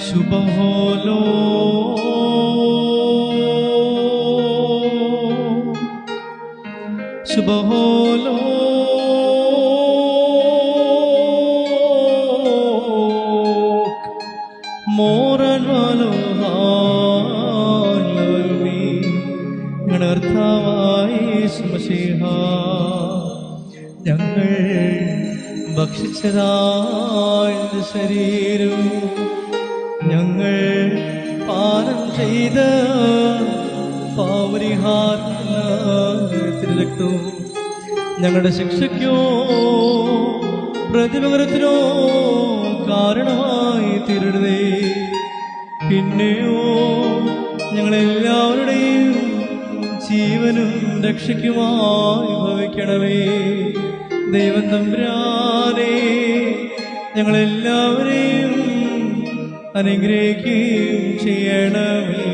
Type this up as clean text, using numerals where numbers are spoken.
ശുഭഹോലോ ശുഭഹോലോ മോറൻവാലോ ഹാലി ഞങ്ങളുടെ കർത്താവായ യേശുമശീഹ, ഞങ്ങൾ ഭക്ഷിച്ചതായ ശരീരവും ഞങ്ങൾ പാനം ചെയ്ത പാവരിഹാരവും ഞങ്ങളുടെ ശിക്ഷയ്ക്കോ പ്രതിപകരത്തിനോ കാരണമായി തീരരുതേ. പിന്നെയോ ഞങ്ങളെല്ലാവരുടെയും ജീവനും രക്ഷയ്ക്കുമായി ഭവിക്കണമേ. ദൈവം തമ്പുരാനേ, ഞങ്ങളെല്ലാവരെയും അനുഗ്രഹിക്കുകയും ചെയ്യണമേ.